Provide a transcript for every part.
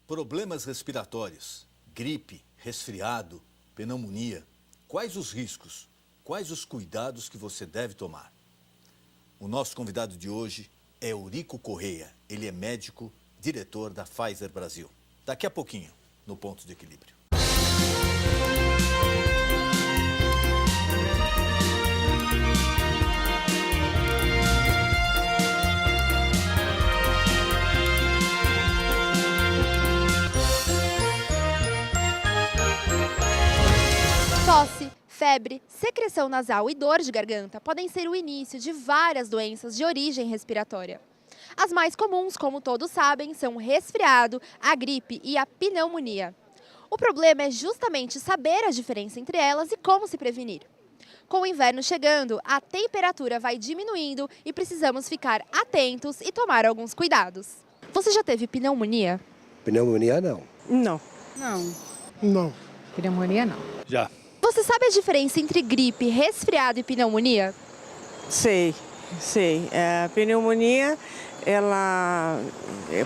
Problemas respiratórios, gripe, resfriado, pneumonia. Quais os riscos? Quais os cuidados que você deve tomar? O nosso convidado de hoje é Eurico Correia. Ele é médico, diretor da Pfizer Brasil. Daqui a pouquinho, no Ponto de Equilíbrio. Tosse, febre, secreção nasal e dor de garganta podem ser o início de várias doenças de origem respiratória. As mais comuns, como todos sabem, são o resfriado, a gripe e a pneumonia. O problema é justamente saber a diferença entre elas e como se prevenir. Com o inverno chegando, a temperatura vai diminuindo e precisamos ficar atentos e tomar alguns cuidados. Você já teve pneumonia? Pneumonia não. Não. Não. Pneumonia não. Já. Você sabe a diferença entre gripe, resfriado e pneumonia? Sei. A pneumonia, ela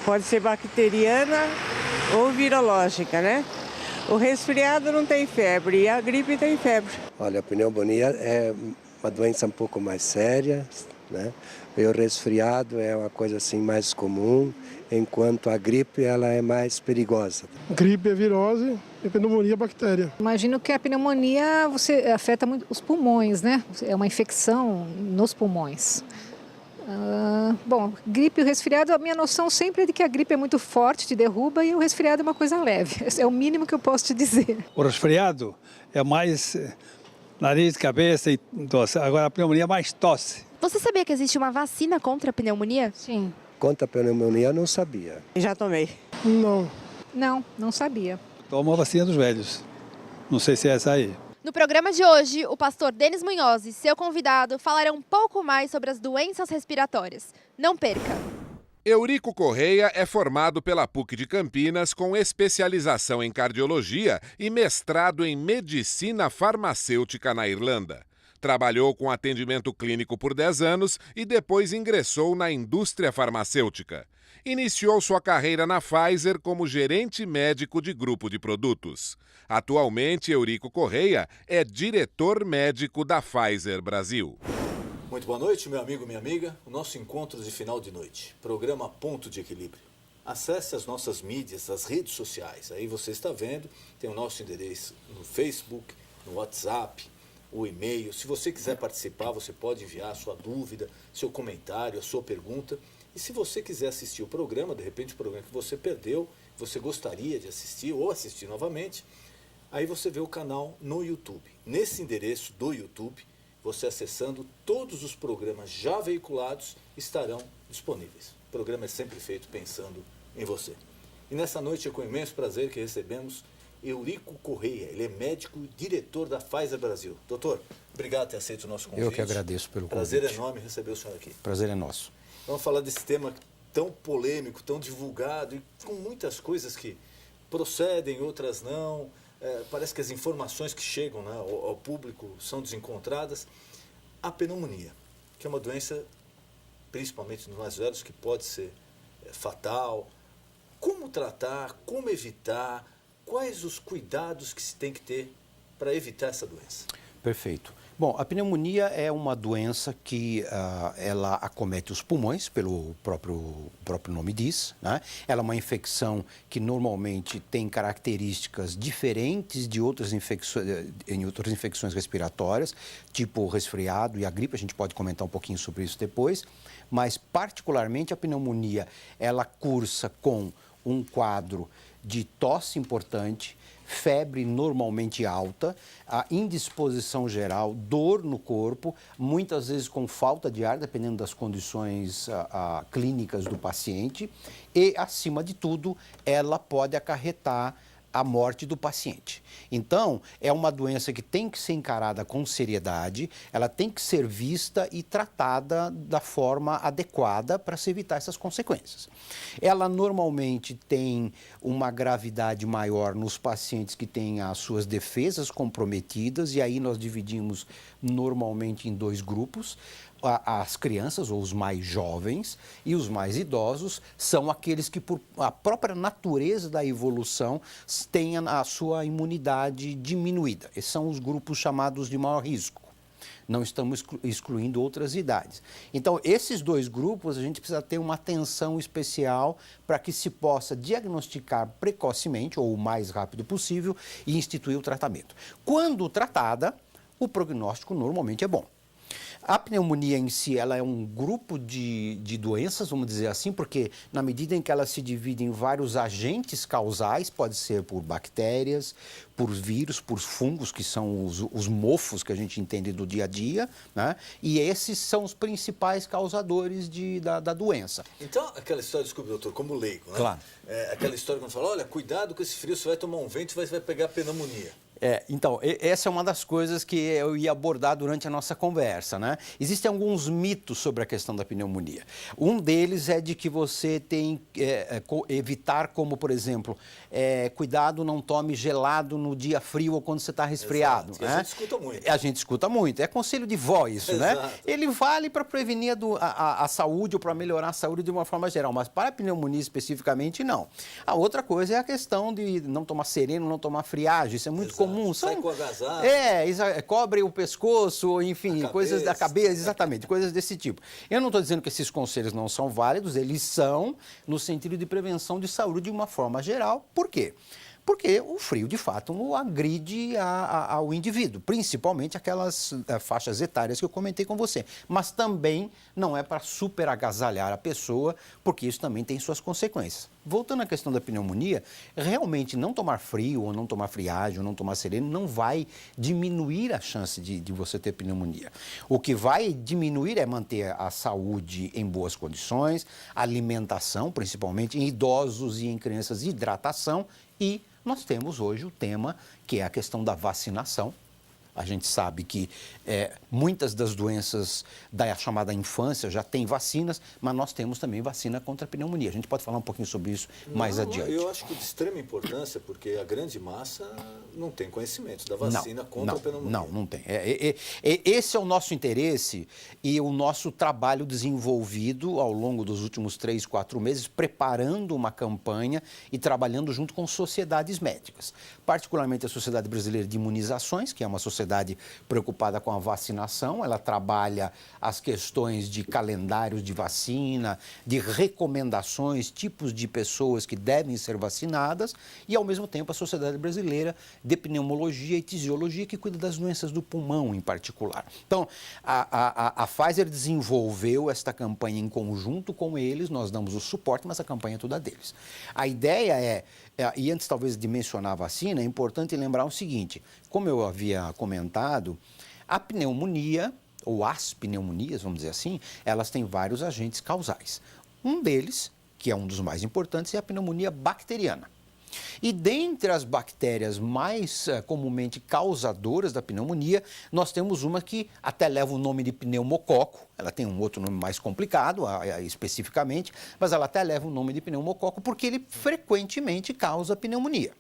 pode ser bacteriana ou virológica, né? O resfriado não tem febre e a gripe tem febre. Olha, a pneumonia é uma doença um pouco mais séria, né? E o resfriado é uma coisa assim mais comum, enquanto a gripe ela é mais perigosa. Gripe é virose e pneumonia é bactéria. Imagino que a pneumonia você afeta muito os pulmões, né? É uma infecção nos pulmões. Bom, gripe e resfriado, a minha noção sempre é de que a gripe é muito forte, te derruba, e o resfriado é uma coisa leve. Esse é o mínimo que eu posso te dizer. O resfriado é mais nariz, cabeça e tosse. Agora a pneumonia é mais tosse. Você sabia que existe uma vacina contra a pneumonia? Sim. Quanto à pneumonia, eu não sabia. Já tomei. Não. Não sabia. Toma a vacina dos velhos. Não sei se é essa aí. No programa de hoje, o pastor Denis Munhoz e seu convidado falarão um pouco mais sobre as doenças respiratórias. Não perca! Eurico Correia é formado pela PUC de Campinas com especialização em cardiologia e mestrado em medicina farmacêutica na Irlanda. Trabalhou com atendimento clínico por 10 anos e depois ingressou na indústria farmacêutica. Iniciou sua carreira na Pfizer como gerente médico de grupo de produtos. Atualmente, Eurico Correia é diretor médico da Pfizer Brasil. Muito boa noite, meu amigo, minha amiga. O nosso encontro de final de noite. Programa Ponto de Equilíbrio. Acesse as nossas mídias, as redes sociais. Aí você está vendo, tem o nosso endereço no Facebook, no WhatsApp, o e-mail. Se você quiser participar, você pode enviar a sua dúvida, seu comentário, a sua pergunta. E se você quiser assistir o programa, de repente o programa que você perdeu, você gostaria de assistir ou assistir novamente, aí você vê o canal no YouTube. Nesse endereço do YouTube, você acessando, todos os programas já veiculados estarão disponíveis. O programa é sempre feito pensando em você. E nessa noite é com imenso prazer que recebemos Eurico Correia. Ele é médico e diretor da Pfizer Brasil. Doutor, obrigado por ter aceito o nosso convite. Eu que agradeço pelo convite. Prazer enorme receber o senhor aqui. Prazer é nosso. Vamos falar desse tema tão polêmico, tão divulgado e com muitas coisas que procedem, outras não. Parece que as informações que chegam, né, ao público são desencontradas. A pneumonia, que é uma doença, principalmente nos mais velhos, que pode ser fatal. Como tratar, como evitar, quais os cuidados que se tem que ter para evitar essa doença? Perfeito. Bom, a pneumonia é uma doença que ela acomete os pulmões, pelo próprio nome diz, né? Ela é uma infecção que normalmente tem características diferentes de outras infecções respiratórias, tipo o resfriado e a gripe. A gente pode comentar um pouquinho sobre isso depois, mas particularmente a pneumonia, ela cursa com um quadro de tosse importante, febre normalmente alta, a indisposição geral, dor no corpo, muitas vezes com falta de ar, dependendo das condições clínicas do paciente, e, acima de tudo, ela pode acarretar a morte do paciente. Então, é uma doença que tem que ser encarada com seriedade, ela tem que ser vista e tratada da forma adequada para se evitar essas consequências. Ela normalmente tem uma gravidade maior nos pacientes que têm as suas defesas comprometidas, e aí nós dividimos normalmente em 2 grupos. as crianças ou os mais jovens e os mais idosos são aqueles que, por a própria natureza da evolução, têm a sua imunidade diminuída. Esses são os grupos chamados de maior risco. Não estamos excluindo outras idades. Então, esses dois grupos, a gente precisa ter uma atenção especial para que se possa diagnosticar precocemente, ou o mais rápido possível, e instituir o tratamento. Quando tratada, o prognóstico normalmente é bom. A pneumonia em si, ela é um grupo de doenças, vamos dizer assim, porque na medida em que ela se divide em vários agentes causais, pode ser por bactérias, por vírus, por fungos, que são os mofos que a gente entende do dia a dia, né? E esses são os principais causadores da doença. Então, aquela história, desculpe, doutor, como leigo, né? Claro. Aquela história quando fala, olha, cuidado com esse frio, você vai tomar um vento e vai pegar pneumonia. Então, essa é uma das coisas que eu ia abordar durante a nossa conversa, né? Existem alguns mitos sobre a questão da pneumonia. Um deles é de que você tem que evitar, como, por exemplo, cuidado, não tome gelado no dia frio ou quando você está resfriado. Exato, né? A gente escuta muito. A gente escuta muito. É conselho de vó isso, Exato. Né? Ele vale para prevenir a saúde ou para melhorar a saúde de uma forma geral, mas para a pneumonia especificamente, não. A outra coisa é a questão de não tomar sereno, não tomar friagem. Isso é muito comum. Sai com agasalho. Cobre o pescoço, enfim, coisas da cabeça, exatamente, coisas desse tipo. Eu não estou dizendo que esses conselhos não são válidos, eles são no sentido de prevenção de saúde de uma forma geral. Por quê? Porque o frio, de fato, agride ao indivíduo, principalmente aquelas faixas etárias que eu comentei com você. Mas também não é para super agasalhar a pessoa, porque isso também tem suas consequências. Voltando à questão da pneumonia, realmente não tomar frio, ou não tomar friagem, ou não tomar sereno, não vai diminuir a chance de você ter pneumonia. O que vai diminuir é manter a saúde em boas condições, alimentação, principalmente em idosos e em crianças, hidratação, e nós temos hoje o tema que é a questão da vacinação. A gente sabe que muitas das doenças da chamada infância já têm vacinas, mas nós temos também vacina contra a pneumonia. A gente pode falar um pouquinho sobre isso mais adiante. Eu acho que de extrema importância, porque a grande massa não tem conhecimento da vacina contra a pneumonia. Não tem. Esse é o nosso interesse e o nosso trabalho desenvolvido ao longo dos últimos 3, 4 meses, preparando uma campanha e trabalhando junto com sociedades médicas. Particularmente a Sociedade Brasileira de Imunizações, que é uma sociedade preocupada com a vacinação, ela trabalha as questões de calendários de vacina, de recomendações, tipos de pessoas que devem ser vacinadas e, ao mesmo tempo, a Sociedade Brasileira de Pneumologia e Tisiologia, que cuida das doenças do pulmão em particular. Então, a Pfizer desenvolveu esta campanha em conjunto com eles, nós damos o suporte, mas a campanha é toda deles. A ideia e antes talvez de mencionar a vacina, é importante lembrar o seguinte, como eu havia comentado, a pneumonia, ou as pneumonias, vamos dizer assim, elas têm vários agentes causais. Um deles, que é um dos mais importantes, é a pneumonia bacteriana. E dentre as bactérias mais comumente causadoras da pneumonia, nós temos uma que até leva o nome de pneumococo, ela tem um outro nome mais complicado, especificamente, mas ela até leva o nome de pneumococo porque ele frequentemente causa pneumonia.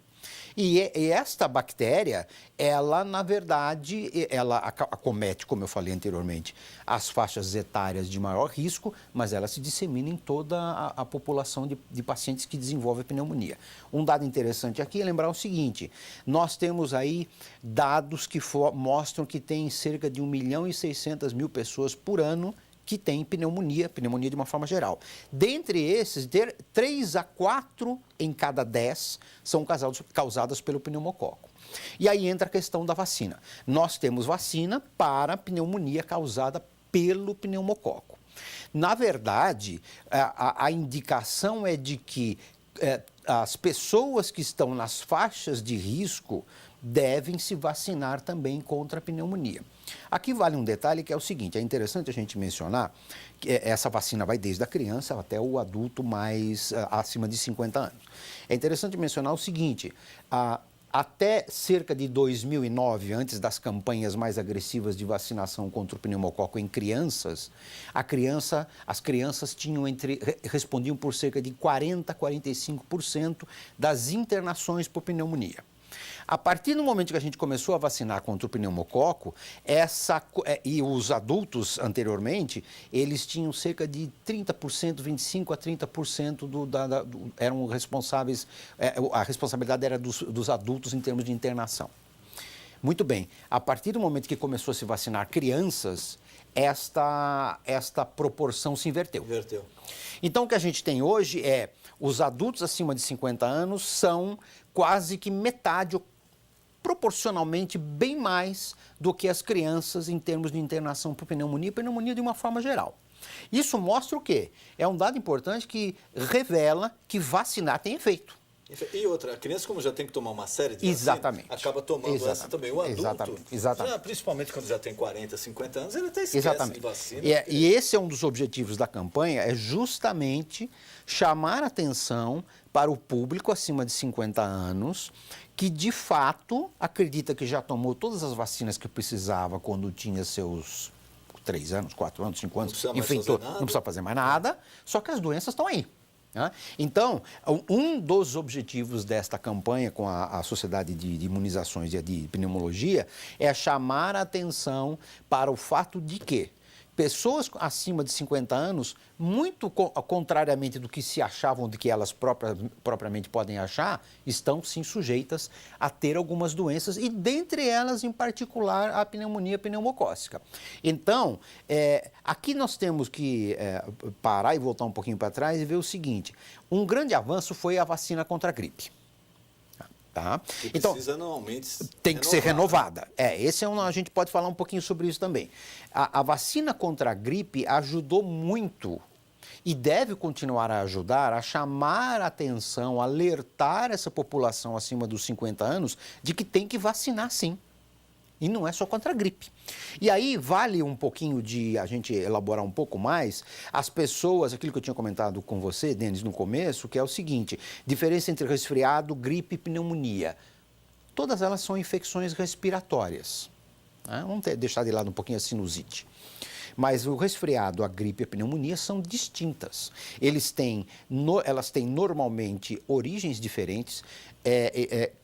E esta bactéria, ela, na verdade, ela acomete, como eu falei anteriormente, as faixas etárias de maior risco, mas ela se dissemina em toda a população de pacientes que desenvolvem pneumonia. Um dado interessante aqui é lembrar o seguinte, nós temos aí dados que mostram que tem cerca de 1.600.000 pessoas por ano que têm pneumonia de uma forma geral. Dentre esses, 3 a 4 em cada 10 são causadas pelo pneumococo. E aí entra a questão da vacina. Nós temos vacina para pneumonia causada pelo pneumococo. Na verdade, a indicação é de que as pessoas que estão nas faixas de risco devem se vacinar também contra a pneumonia. Aqui vale um detalhe que é o seguinte, é interessante a gente mencionar que essa vacina vai desde a criança até o adulto mais acima de 50 anos. É interessante mencionar o seguinte, até cerca de 2009, antes das campanhas mais agressivas de vacinação contra o pneumococo em crianças, as crianças respondiam por cerca de 40% a 45% das internações por pneumonia. A partir do momento que a gente começou a vacinar contra o pneumococo, e os adultos anteriormente, eles tinham cerca de 30%, 25% a 30% eram responsáveis, a responsabilidade era dos adultos em termos de internação. Muito bem, a partir do momento que começou a se vacinar crianças, esta proporção se inverteu. Então, o que a gente tem hoje é, os adultos acima de 50 anos são quase que metade, proporcionalmente bem mais do que as crianças em termos de internação por pneumonia de uma forma geral. Isso mostra o quê? É um dado importante que revela que vacinar tem efeito. E outra, a criança, como já tem que tomar uma série de vacinas, acaba tomando essa também. O adulto, já, principalmente quando já tem 40, 50 anos, ele até esquece de vacina. E esse é um dos objetivos da campanha, é justamente chamar atenção para o público acima de 50 anos, que de fato acredita que já tomou todas as vacinas que precisava quando tinha seus 3 anos, 4 anos, 5 anos, enfim, não precisa fazer mais nada, só que as doenças estão aí. Então, um dos objetivos desta campanha com a Sociedade de Imunizações e de Pneumologia é chamar a atenção para o fato de que pessoas acima de 50 anos, muito contrariamente do que se achavam de que elas propriamente podem achar, estão sim sujeitas a ter algumas doenças e dentre elas, em particular, a pneumonia pneumocócica. Então, aqui nós temos que parar e voltar um pouquinho para trás e ver o seguinte, um grande avanço foi a vacina contra a gripe. Tá? Então, precisa anualmente tem que ser renovada. A gente pode falar um pouquinho sobre isso também. A vacina contra a gripe ajudou muito e deve continuar a ajudar a chamar a atenção, alertar essa população acima dos 50 anos de que tem que vacinar sim. E não é só contra a gripe. E aí vale um pouquinho de a gente elaborar um pouco mais as pessoas, aquilo que eu tinha comentado com você, Denis, no começo, que é o seguinte, diferença entre resfriado, gripe e pneumonia. Todas elas são infecções respiratórias. Vamos deixar de lado um pouquinho a sinusite. Mas o resfriado, a gripe e a pneumonia são distintas. Elas têm normalmente origens diferentes,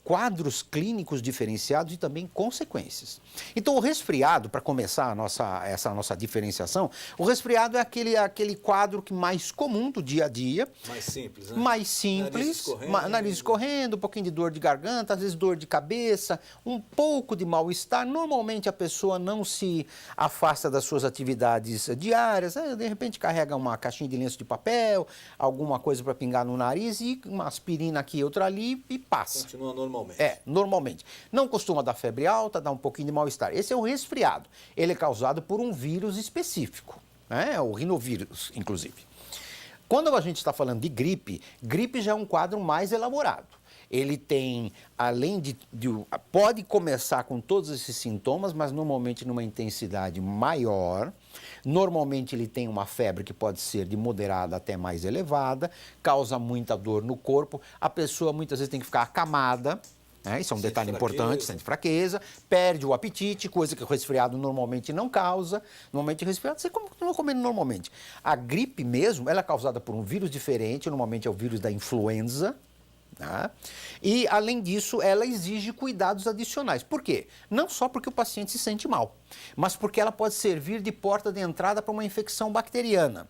quadros clínicos diferenciados e também consequências. Então, o resfriado, para começar essa nossa diferenciação, o resfriado é aquele quadro mais comum do dia a dia. Mais simples, né? Mais simples, nariz escorrendo, um pouquinho de dor de garganta, às vezes dor de cabeça, um pouco de mal-estar. Normalmente a pessoa não se afasta das suas atividades diárias, de repente carrega uma caixinha de lenço de papel, alguma coisa para pingar no nariz e uma aspirina aqui, outra ali e passa. Continua normalmente. Normalmente. Não costuma dar febre alta, dá um pouquinho de mal-estar. Esse é o resfriado. Ele é causado por um vírus específico, o rinovírus, inclusive. Quando a gente está falando de gripe já é um quadro mais elaborado. Ele tem, além pode começar com todos esses sintomas, mas normalmente numa intensidade maior. Normalmente ele tem uma febre que pode ser de moderada até mais elevada, causa muita dor no corpo, a pessoa muitas vezes tem que ficar acamada, isso é um detalhe importante, sente fraqueza, perde o apetite, coisa que o resfriado normalmente não causa. Normalmente o resfriado você continua comendo normalmente. A gripe mesmo, ela é causada por um vírus diferente, normalmente é o vírus da influenza. E, além disso, ela exige cuidados adicionais. Por quê? Não só porque o paciente se sente mal, mas porque ela pode servir de porta de entrada para uma infecção bacteriana.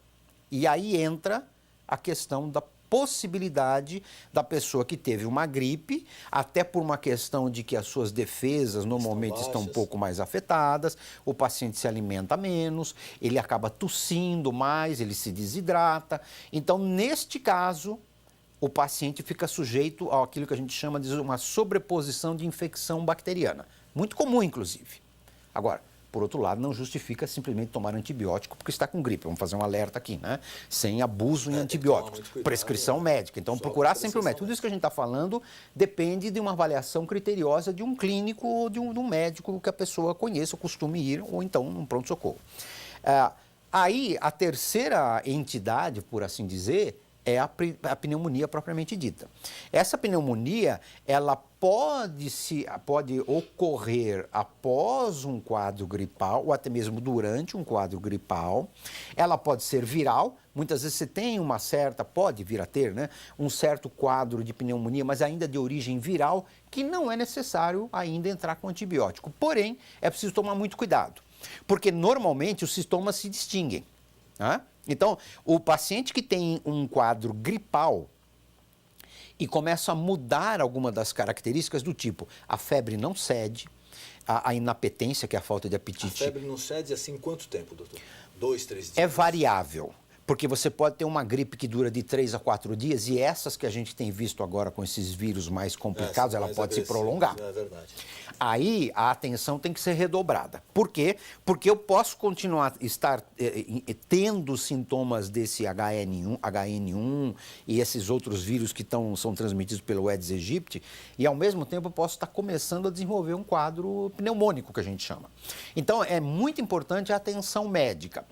E aí entra a questão da possibilidade da pessoa que teve uma gripe, até por uma questão de que as suas defesas normalmente estão um pouco mais afetadas, o paciente se alimenta menos, ele acaba tossindo mais, ele se desidrata. Então, neste caso, o paciente fica sujeito àquilo que a gente chama de uma sobreposição de infecção bacteriana. Muito comum, inclusive. Agora, por outro lado, não justifica simplesmente tomar antibiótico porque está com gripe. Vamos fazer um alerta aqui, Sem abuso em antibióticos. Prescrição médica. Então, procurar sempre o médico. Tudo isso que a gente está falando depende de uma avaliação criteriosa de um clínico ou de um médico que a pessoa conheça, costume ir, ou então num pronto-socorro. Aí, a terceira entidade, por assim dizer, é a pneumonia propriamente dita. Essa pneumonia, ela pode ocorrer após um quadro gripal ou até mesmo durante um quadro gripal. Ela pode ser viral. Muitas vezes você tem pode vir a ter, né, um certo quadro de pneumonia, mas ainda de origem viral, que não é necessário ainda entrar com antibiótico. Porém, é preciso tomar muito cuidado, porque normalmente os sintomas se distinguem. Né? Então, o paciente que tem um quadro gripal e começa a mudar alguma das características do tipo, a febre não cede, a inapetência, que é a falta de apetite. A febre não cede assim quanto tempo, doutor? 2, 3 dias? É variável. Porque você pode ter uma gripe que dura de 3 a 4 dias e essas que a gente tem visto agora com esses vírus mais complicados, ela pode se prolongar. É verdade. Aí a atenção tem que ser redobrada. Por quê? Porque eu posso continuar tendo sintomas desse HN1 e esses outros vírus que são transmitidos pelo Aedes aegypti e ao mesmo tempo eu posso estar começando a desenvolver um quadro pneumônico, que a gente chama. Então é muito importante a atenção médica.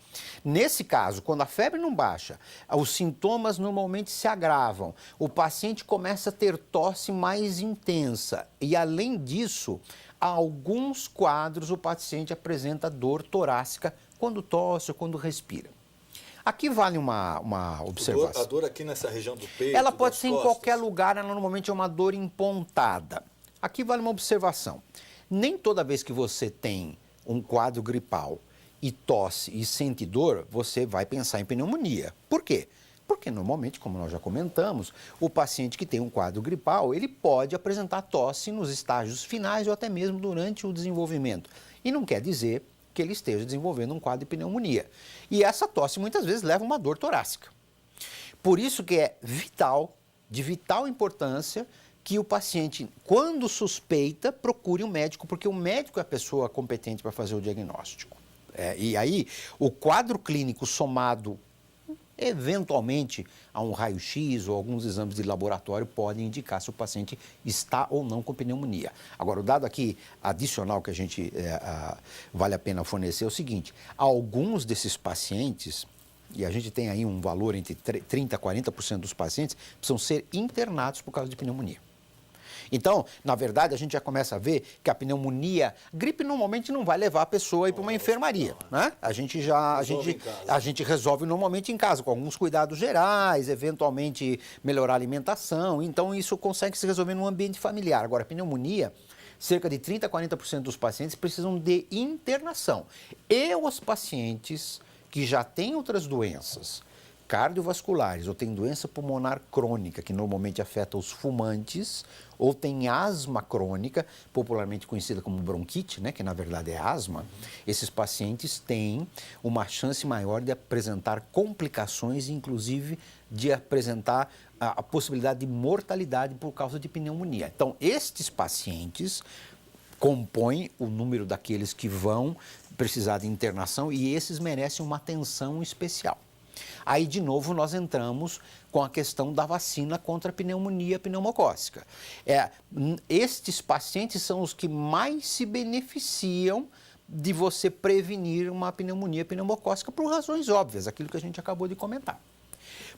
Nesse caso, quando a febre não baixa, os sintomas normalmente se agravam, o paciente começa a ter tosse mais intensa e, além disso, alguns quadros o paciente apresenta dor torácica quando tosse ou quando respira. Aqui vale uma observação. A dor aqui nessa região do peito, ela pode das ser em costas. qualquer lugar, ela normalmente é uma dor empontada. Aqui vale uma observação. Nem toda vez que você tem um quadro gripal e tosse e sente dor, você vai pensar em pneumonia. Por quê? Porque normalmente, como nós já comentamos, o paciente que tem um quadro gripal, ele pode apresentar tosse nos estágios finais ou até mesmo durante o desenvolvimento. E não quer dizer que ele esteja desenvolvendo um quadro de pneumonia. E essa tosse muitas vezes leva a uma dor torácica. Por isso que é de vital importância, que o paciente, quando suspeita, procure um médico, porque o médico é a pessoa competente para fazer o diagnóstico. E aí, o quadro clínico somado, eventualmente, a um raio-x ou alguns exames de laboratório podem indicar se o paciente está ou não com pneumonia. Agora, o dado aqui adicional que a gente vale a pena fornecer é o seguinte: alguns desses pacientes, e a gente tem aí um valor entre 30% a 40% dos pacientes, precisam ser internados por causa de pneumonia. Então, na verdade, a gente já começa a ver que a pneumonia, gripe normalmente não vai levar a pessoa a ir para uma enfermaria, né? A gente resolve normalmente em casa, com alguns cuidados gerais, eventualmente melhorar a alimentação, então isso consegue se resolver no ambiente familiar. Agora, a pneumonia, cerca de 30% a 40% dos pacientes precisam de internação. E os pacientes que já têm outras doenças cardiovasculares ou têm doença pulmonar crônica, que normalmente afeta os fumantes, ou tem asma crônica, popularmente conhecida como bronquite, né, que na verdade é asma, esses pacientes têm uma chance maior de apresentar complicações, inclusive de apresentar a possibilidade de mortalidade por causa de pneumonia. Então, estes pacientes compõem o número daqueles que vão precisar de internação e esses merecem uma atenção especial. Aí, de novo, nós entramos com a questão da vacina contra a pneumonia pneumocócica. Estes pacientes são os que mais se beneficiam de você prevenir uma pneumonia pneumocócica por razões óbvias, aquilo que a gente acabou de comentar.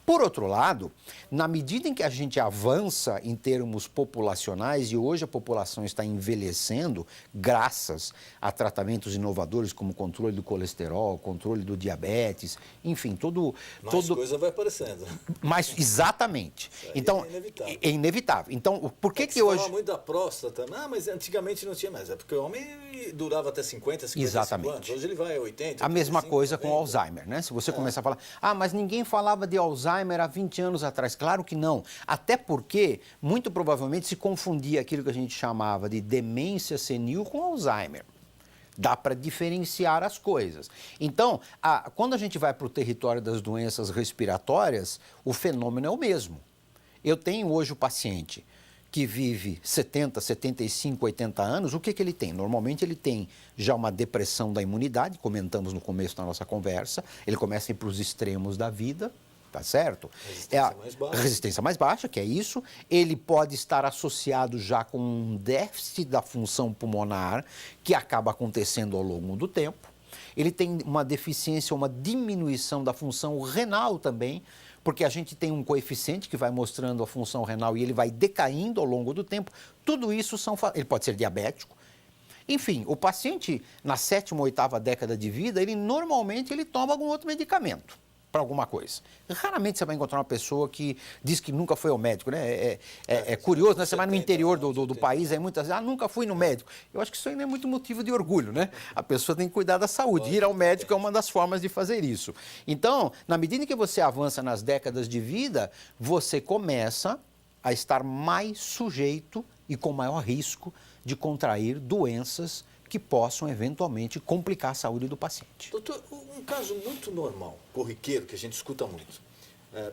Por outro lado, na medida em que a gente avança em termos populacionais e hoje a população está envelhecendo graças a tratamentos inovadores como o controle do colesterol, controle do diabetes, enfim, Mais coisa vai aparecendo. Mas, exatamente. Então, é inevitável. Então, por que que hoje... Fala muito da próstata, mas antigamente não tinha mais. É porque o homem durava até 50, 55 anos. Hoje ele vai a 80. A mesma 85, coisa 90. com Alzheimer, né? Se você começar a falar, mas ninguém falava de Alzheimer há 20 anos atrás. Claro que não. Até porque, muito provavelmente, se confundia aquilo que a gente chamava de demência senil com Alzheimer. Dá para diferenciar as coisas. Então, quando a gente vai para o território das doenças respiratórias, o fenômeno é o mesmo. Eu tenho hoje o paciente que vive 70, 75, 80 anos, o que ele tem? Normalmente ele tem já uma depressão da imunidade, comentamos no começo da nossa conversa, ele começa a ir para os extremos da vida, tá certo? Resistência mais baixa, que é isso. Ele pode estar associado já com um déficit da função pulmonar, que acaba acontecendo ao longo do tempo. Ele tem uma deficiência, uma diminuição da função renal também, porque a gente tem um coeficiente que vai mostrando a função renal e ele vai decaindo ao longo do tempo. Tudo isso ele pode ser diabético. Enfim, o paciente na 7ª ou 8ª década de vida, normalmente ele toma algum outro medicamento para alguma coisa. Raramente você vai encontrar uma pessoa que diz que nunca foi ao médico, né? É curioso, né? Você vai no interior do país, aí muitas vezes, nunca fui no médico. Eu acho que isso ainda é muito motivo de orgulho, né? A pessoa tem que cuidar da saúde. Ir ao médico é uma das formas de fazer isso. Então, na medida que você avança nas décadas de vida, você começa a estar mais sujeito e com maior risco de contrair doenças que possam eventualmente complicar a saúde do paciente. Doutor, um caso muito normal, corriqueiro, que a gente escuta muito,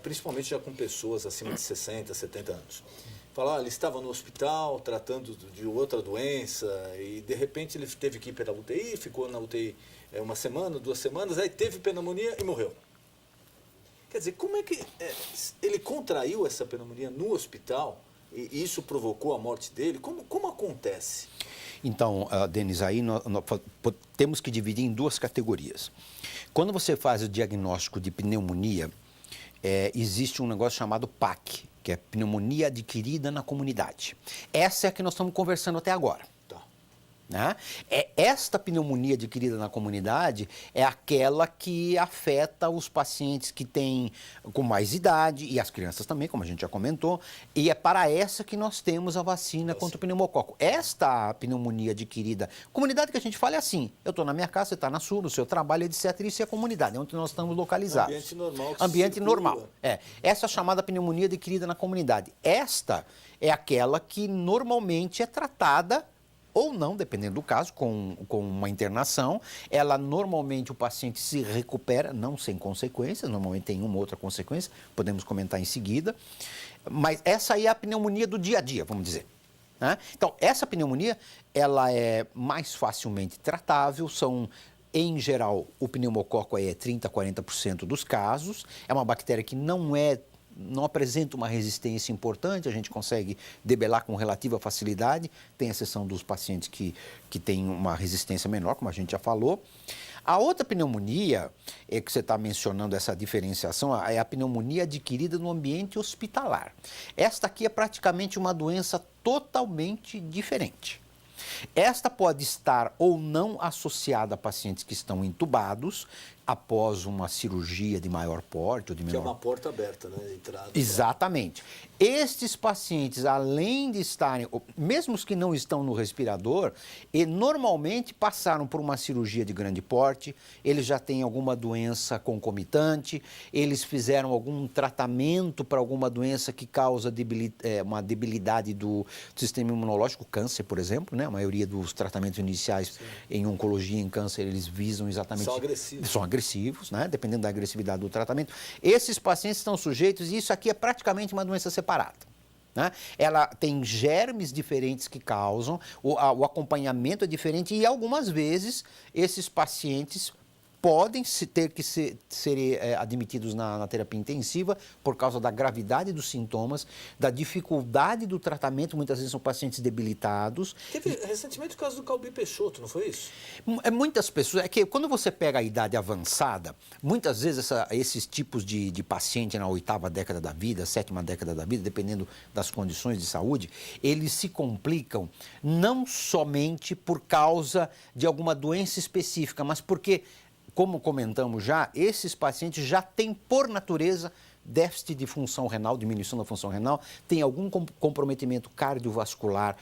principalmente já com pessoas acima de 60, 70 anos. Fala, ele estava no hospital tratando de outra doença e de repente ele teve que ir para a UTI, ficou na UTI 1 semana, 2 semanas, aí teve pneumonia e morreu. Quer dizer, como é que ele contraiu essa pneumonia no hospital e isso provocou a morte dele? Como acontece? Então, Denis, aí nós temos que dividir em 2 categorias. Quando você faz o diagnóstico de pneumonia, existe um negócio chamado PAC, que é pneumonia adquirida na comunidade. Essa é a que nós estamos conversando até agora. Né? Esta pneumonia adquirida na comunidade é aquela que afeta os pacientes que têm com mais idade e as crianças também, como a gente já comentou, e é para essa que nós temos a vacina contra o pneumococo. Esta pneumonia adquirida, comunidade que a gente fala é assim, eu estou na minha casa, você está na sua, no seu trabalho, etc. Isso é a comunidade, é onde nós estamos localizados. Ambiente normal. Ambiente normal. Essa é a chamada pneumonia adquirida na comunidade. Esta é aquela que normalmente é tratada ou não, dependendo do caso, com uma internação. Ela normalmente o paciente se recupera, não sem consequências, normalmente tem uma ou outra consequência, podemos comentar em seguida. Mas essa aí é a pneumonia do dia a dia, vamos dizer. Né? Então, essa pneumonia, ela é mais facilmente tratável, em geral, o pneumococo é 30% a 40% dos casos. É uma bactéria que não apresenta uma resistência importante, a gente consegue debelar com relativa facilidade, tem exceção dos pacientes que têm uma resistência menor, como a gente já falou. A outra pneumonia, que você está mencionando essa diferenciação, é a pneumonia adquirida no ambiente hospitalar. Esta aqui é praticamente uma doença totalmente diferente. Esta pode estar ou não associada a pacientes que estão entubados após uma cirurgia de maior porte ou de menor... Que é uma porta aberta, né? De entrada. Exatamente. Estes pacientes, além de estarem, mesmo os que não estão no respirador, normalmente passaram por uma cirurgia de grande porte, eles já têm alguma doença concomitante, eles fizeram algum tratamento para alguma doença que causa uma debilidade do sistema imunológico, câncer, por exemplo, né? A maioria dos tratamentos iniciais em oncologia, em câncer, eles visam exatamente... São agressivos. São agressivos, né? Dependendo da agressividade do tratamento. Esses pacientes estão sujeitos, e isso aqui é praticamente uma doença separada. Né? Ela tem germes diferentes que causam, o acompanhamento é diferente e algumas vezes esses pacientes podem ter que ser admitidos na terapia intensiva por causa da gravidade dos sintomas, da dificuldade do tratamento, muitas vezes são pacientes debilitados. Teve recentemente o caso do Calbi Peixoto, não foi isso? Muitas pessoas, que quando você pega a idade avançada, muitas vezes esses tipos de paciente na 8ª década da vida, 7ª década da vida, dependendo das condições de saúde, eles se complicam não somente por causa de alguma doença específica, mas porque, como comentamos já, esses pacientes já têm, por natureza, déficit de função renal, diminuição da função renal, tem algum comprometimento cardiovascular,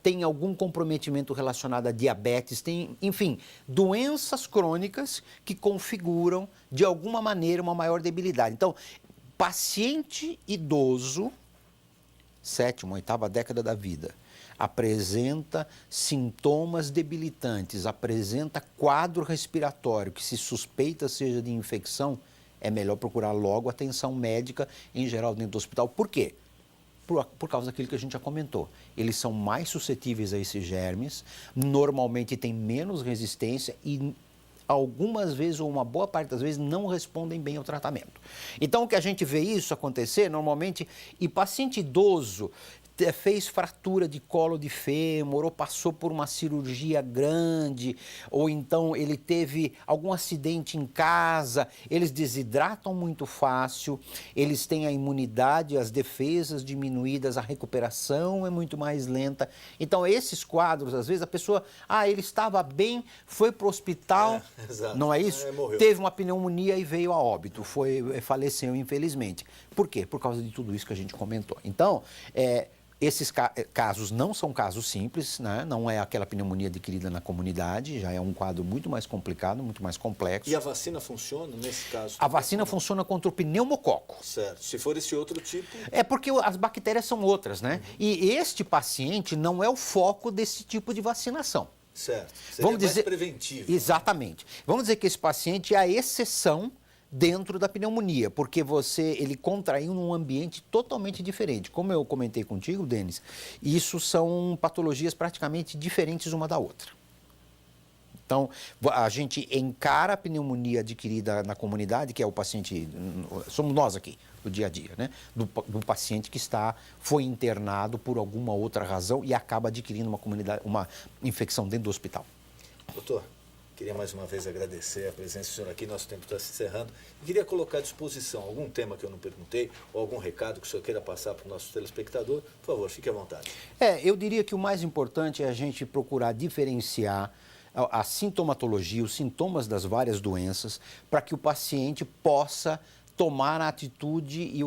tem algum comprometimento relacionado a diabetes, tem, enfim, doenças crônicas que configuram, de alguma maneira, uma maior debilidade. Então, paciente idoso, 7ª, 8ª década da vida, apresenta sintomas debilitantes, apresenta quadro respiratório que se suspeita seja de infecção, é melhor procurar logo atenção médica, em geral dentro do hospital. Por quê? Por causa daquilo que a gente já comentou. Eles são mais suscetíveis a esses germes, normalmente têm menos resistência e algumas vezes, ou uma boa parte das vezes, não respondem bem ao tratamento. Então, o que a gente vê isso acontecer, normalmente, e paciente idoso fez fratura de colo de fêmur, ou passou por uma cirurgia grande, ou então ele teve algum acidente em casa, eles desidratam muito fácil, eles têm a imunidade, as defesas diminuídas, a recuperação é muito mais lenta. Então, esses quadros, às vezes, a pessoa, ele estava bem, foi para o hospital, não é isso? Teve uma pneumonia e veio a óbito, faleceu, infelizmente. Por quê? Por causa de tudo isso que a gente comentou. Então, esses casos não são casos simples, né? Não é aquela pneumonia adquirida na comunidade, já é um quadro muito mais complicado, muito mais complexo. E a vacina funciona nesse caso? A vacina funciona contra o pneumococo. Certo. Se for esse outro tipo... É porque as bactérias são outras, né? E este paciente não é o foco desse tipo de vacinação. Certo. Seria mais preventivo. Exatamente. Vamos dizer que esse paciente é a exceção dentro da pneumonia, porque ele contraiu num ambiente totalmente diferente. Como eu comentei contigo, Denis, isso são patologias praticamente diferentes uma da outra. Então, a gente encara a pneumonia adquirida na comunidade, que é o paciente, somos nós aqui, do dia a dia, né? Do paciente que foi internado por alguma outra razão e acaba adquirindo uma infecção dentro do hospital. Doutor, queria mais uma vez agradecer a presença do senhor aqui, nosso tempo está se encerrando. E queria colocar à disposição algum tema que eu não perguntei, ou algum recado que o senhor queira passar para o nosso telespectador. Por favor, fique à vontade. Eu diria que o mais importante é a gente procurar diferenciar a sintomatologia, os sintomas das várias doenças, para que o paciente possa tomar a atitude e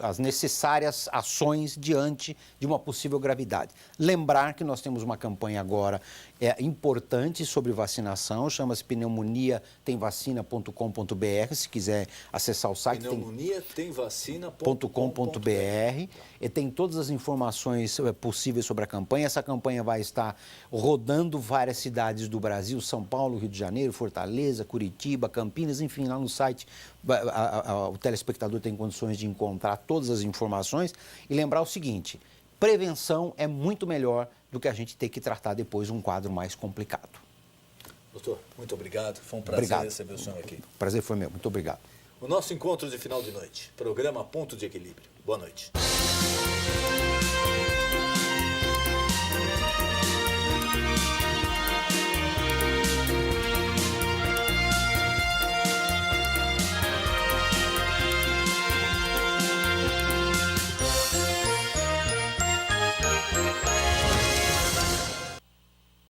as necessárias ações diante de uma possível gravidade. Lembrar que nós temos uma campanha agora importante sobre vacinação, chama-se pneumoniatemvacina.com.br, se quiser acessar o site. Pneumoniatemvacina.com.br e tem todas as informações possíveis sobre a campanha. Essa campanha vai estar rodando várias cidades do Brasil, São Paulo, Rio de Janeiro, Fortaleza, Curitiba, Campinas, enfim, lá no site o telespectador tem condições de encontrar todas as informações e lembrar o seguinte: prevenção é muito melhor do que a gente ter que tratar depois um quadro mais complicado. Doutor, muito obrigado. Foi um prazer receber o senhor aqui. O prazer foi meu. Muito obrigado. O nosso encontro de final de noite. Programa Ponto de Equilíbrio. Boa noite.